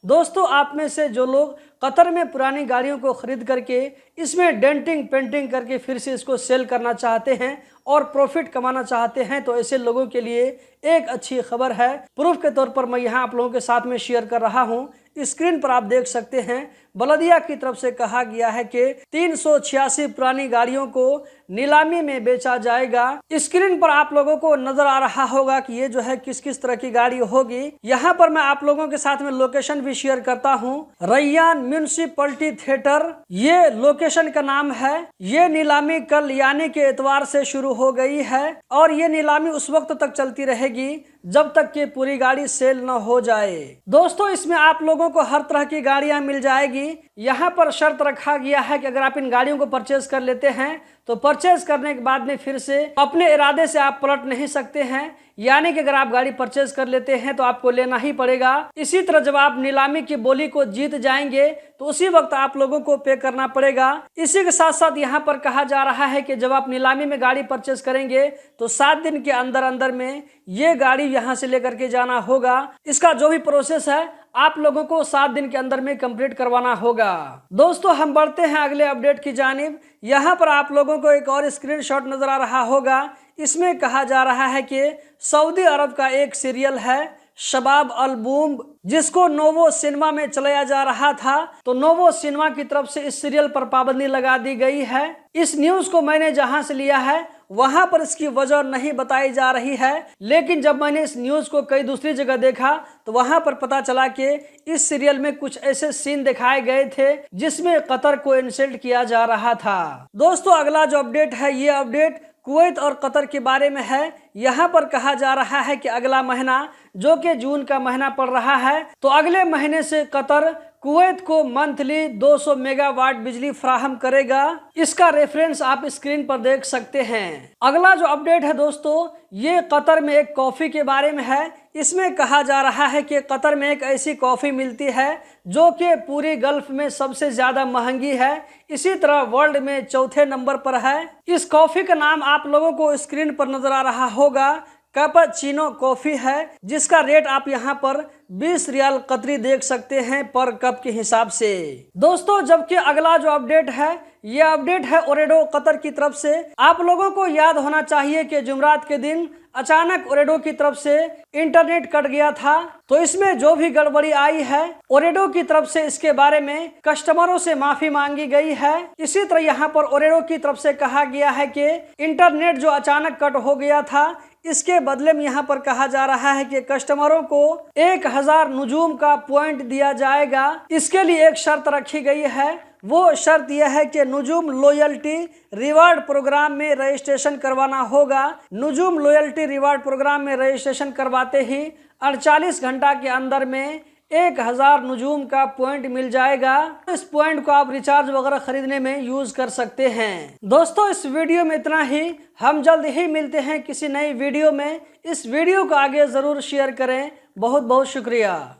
दोस्तों, आप में से जो लोग कतर में पुरानी गाड़ियों को खरीद करके इसमें डेंटिंग पेंटिंग करके फिर से इसको सेल करना चाहते हैं और प्रॉफिट कमाना चाहते हैं, तो ऐसे लोगों के लिए एक अच्छी खबर है। प्रूफ के तौर पर मैं यहाँ आप लोगों के साथ में शेयर कर रहा हूँ। स्क्रीन पर आप देख सकते हैं, बलदिया की तरफ से कहा गया है कि 386 पुरानी गाड़ियों को नीलामी में बेचा जाएगा। स्क्रीन पर आप लोगों को नजर आ रहा होगा कि ये जो है किस किस तरह की गाड़ी होगी। यहाँ पर मैं आप लोगों के साथ में लोकेशन भी शेयर करता हूँ। रैयान म्यूनिसिपलिटी थिएटर, ये लोकेशन का नाम है। ये नीलामी कल यानी के एतवार से शुरू हो गई है और ये नीलामी उस वक्त तक चलती रहेगी जब तक कि पूरी गाड़ी सेल न हो जाए। दोस्तों, इसमें आप लोगों को हर तरह की गाड़ियां मिल जाएगी। यहाँ पर शर्त रखा गया है कि अगर आप इन गाड़ियों को परचेज कर लेते हैं तो परचेज करने के बाद में फिर से अपने इरादे से आप पलट नहीं सकते हैं। यानी कि अगर आप गाड़ी परचेज कर लेते हैं तो आपको लेना ही पड़ेगा। इसी तरह जब आप नीलामी की बोली को जीत जाएंगे तो उसी वक्त आप लोगों को पे करना पड़ेगा। इसी के साथ साथ यहाँ पर कहा जा रहा है कि जब आप नीलामी में गाड़ी परचेज करेंगे तो 7 दिन के अंदर अंदर में ये गाड़ी यहाँ से लेकर के जाना होगा। इसका जो भी प्रोसेस है आप लोगों को 7 दिन के अंदर में कंप्लीट करवाना होगा। दोस्तों, हम बढ़ते हैं अगले अपडेट की जानिब। यहाँ पर आप लोगों को एक और स्क्रीनशॉट नजर आ रहा होगा। इसमें कहा जा रहा है कि सऊदी अरब का एक सीरियल है शबाब अल बूम, जिसको नोवो सिनेमा में चलाया जा रहा था, तो नोवो सिनेमा की तरफ से इस सीरियल पर पाबंदी लगा दी गई है। इस न्यूज को मैंने जहां से लिया है वहां पर इसकी वजह नहीं बताई जा रही है, लेकिन जब मैंने इस न्यूज को कई दूसरी जगह देखा तो वहां पर पता चला कि इस सीरियल में कुछ ऐसे सीन दिखाए गए थे जिसमें कतर को इंसल्ट किया जा रहा था। दोस्तों, अगला जो अपडेट है ये अपडेट कुवैत और कतर के बारे में है। यहाँ पर कहा जा रहा है कि अगला महीना जो कि जून का महीना पड़ रहा है, तो अगले महीने से कतर कुवैत को मंथली 200 मेगावाट बिजली फराहम करेगा। इसका रेफरेंस आप स्क्रीन पर देख सकते हैं। अगला जो अपडेट है दोस्तों, ये कतर में एक कॉफी के बारे में है। इसमें कहा जा रहा है कि कतर में एक ऐसी कॉफी मिलती है जो कि पूरी गल्फ में सबसे ज्यादा महंगी है। इसी तरह वर्ल्ड में चौथे नंबर पर है। इस कॉफी का नाम आप लोगों को स्क्रीन पर नजर आ रहा होगा, कैपुचिनो कॉफी है, जिसका रेट आप यहाँ पर 20 रियाल कतरी देख सकते हैं पर कप के हिसाब से। दोस्तों, जबकि अगला जो अपडेट है ये अपडेट है ओरेडो कतर की तरफ से। आप लोगों को याद होना चाहिए कि जुमरात के दिन अचानक ओरेडो की तरफ से इंटरनेट कट गया था, तो इसमें जो भी गड़बड़ी आई है ओरेडो की तरफ से इसके बारे में कस्टमरों से माफी मांगी गई है। इसी तरह यहाँ पर ओरेडो की तरफ से कहा गया है कि इंटरनेट जो अचानक कट हो गया था इसके बदले में यहाँ पर कहा जा रहा है कि कस्टमरों को 1000 नुजूम का पॉइंट दिया जाएगा। इसके लिए एक शर्त रखी गई है, वो शर्त यह है कि नुजूम लॉयल्टी रिवार्ड प्रोग्राम में रजिस्ट्रेशन करवाना होगा। नुजूम लॉयल्टी रिवार्ड प्रोग्राम में रजिस्ट्रेशन करवाते ही 48 घंटा के अंदर में 1000 नुजूम का पॉइंट मिल जाएगा। इस पॉइंट को आप रिचार्ज वगैरह खरीदने में यूज कर सकते हैं। दोस्तों, इस वीडियो में इतना ही। हम जल्द ही मिलते हैं किसी नई वीडियो में। इस वीडियो को आगे जरूर शेयर करें। बहुत बहुत शुक्रिया।